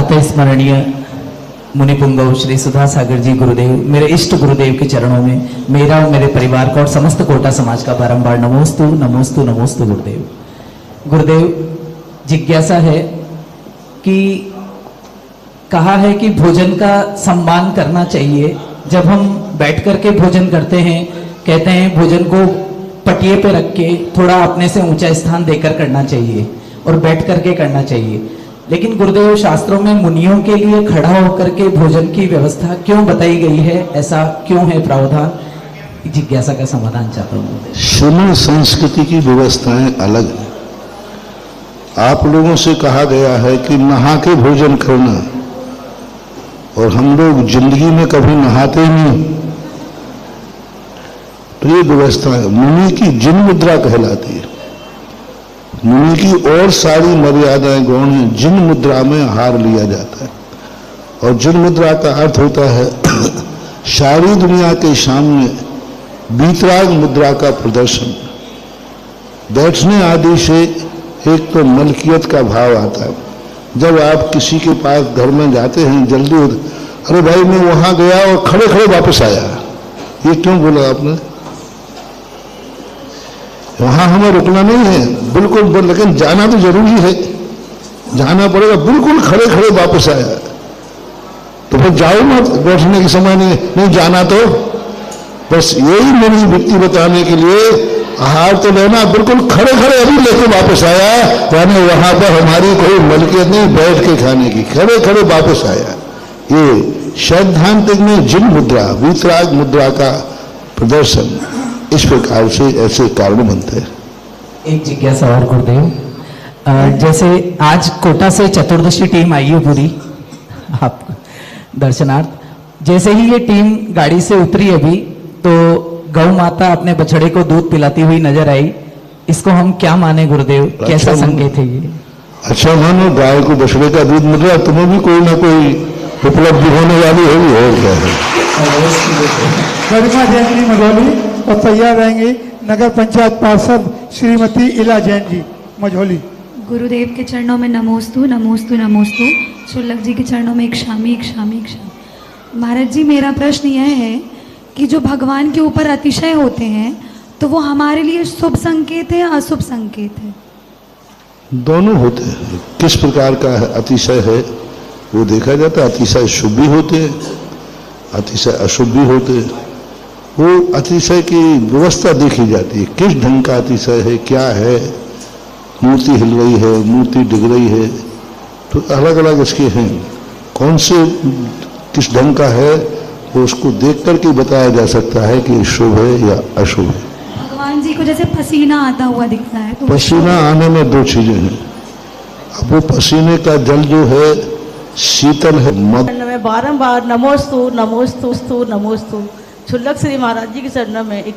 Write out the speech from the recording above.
अति स्मरणीय मुनि पुंगव श्री सुधा सागर जी गुरुदेव, मेरे इष्ट गुरुदेव के चरणों में मेरा और मेरे परिवार का और समस्त कोटा समाज का बारंबार नमोस्तु नमोस्तु नमोस्तु गुरुदेव। गुरुदेव, जिज्ञासा है कि कहा है कि भोजन का सम्मान करना चाहिए। जब हम बैठ करके भोजन करते हैं, कहते हैं भोजन को पटिए पे रख के थोड़ा अपने से ऊंचा स्थान देकर करना चाहिए और बैठ करके करना चाहिए। लेकिन गुरुदेव, शास्त्रों में मुनियों के लिए खड़ा होकर के भोजन की व्यवस्था क्यों बताई गई है? ऐसा क्यों है प्रावधान? जिज्ञासा का समाधान चाहता हूँ। श्रीमन संस्कृति की व्यवस्थाएं अलग है। आप लोगों से कहा गया है कि नहा के भोजन करना, और हम लोग जिंदगी में कभी नहाते ही नहीं। तो ये व्यवस्था है, मुनि की जिन मुद्रा कहलाती है। मुनि की और सारी मर्यादाएं गौण हैं। जिन मुद्रा में आहार लिया जाता है, और जिन मुद्रा का अर्थ होता है सारी दुनिया के सामने बीतराग मुद्रा का प्रदर्शन। बैठने आदि से एक तो मलकियत का भाव आता है। जब आप किसी के पास घर में जाते हैं, जल्दी अरे भाई मैं वहां गया और खड़े खड़े वापस आया, ये क्यों बोला आपने? वहां हमें रुकना नहीं है, बिल्कुल, लेकिन जाना तो जरूरी है, जाना पड़ेगा। बिल्कुल खड़े खड़े वापस आया तो फिर जाओ मत, बैठने के समय नहीं जाना। तो बस यही मेरी व्यक्ति बताने के लिए आहार तो लेना, बिल्कुल खड़े खड़े अभी लेके वापस आया, यानी वहां पर हमारी कोई मलकियत नहीं बैठ के खाने की, खड़े खड़े वापस आया। ये सैद्धांतिक में जिन मुद्रा, वीतराग मुद्रा का प्रदर्शन, इस प्रकार से ऐसे कारण बनते हैं। एक जिज्ञासा और गुरुदेव, जैसे आज कोटा से चतुर्दशी टीम आई है पूरी आप दर्शनार्थ, जैसे ही ये टीम गाड़ी से उतरी अभी, तो गौ माता अपने बछड़े को दूध पिलाती हुई नजर आई। इसको हम क्या माने गुरुदेव? कैसा संकेत है ये? अच्छा मानो, गाय को बछड़े का दूध मिल रहा, तुम्हें भी कोई ना कोई उपलब्धि होने वाली होगी। और क्या है? गरिमा जैन जी मझौली, और तैयार रहेंगे नगर पंचायत पार्षद श्रीमती इला जैन जी मझौली। गुरुदेव के चरणों में नमोस्तु नमोस्तु नमोस्तु। शुल्लक जी के चरणों में एक शामी एक शामी एक शामी। महाराज जी, मेरा प्रश्न यह है कि जो भगवान के ऊपर अतिशय होते हैं, तो वो हमारे लिए शुभ संकेत है या अशुभ संकेत है? दोनों होते हैं। किस प्रकार का अतिशय है वो देखा जाता है। अतिशय शुभ भी होते हैं, अतिशय अशुभ भी होते हैं। वो अतिशय की व्यवस्था देखी जाती है, किस ढंग का अतिशय है, क्या है। मूर्ति हिल रही है, मूर्ति डिग रही है, तो अलग अलग इसके हैं। कौन से किस ढंग का है वो उसको देख करके बताया जा सकता है कि शुभ है या अशुभ है। भगवान जी को जैसे पसीना आता हुआ दिखता है, तो पसीना आने में दो चीजें हैं। अब वो पसीने का जल जो है शीतल है, में बारंबार नमोस्तु नमोस्तु नमोस्तु। शुल्लक श्री महाराज जी के चरणों में एक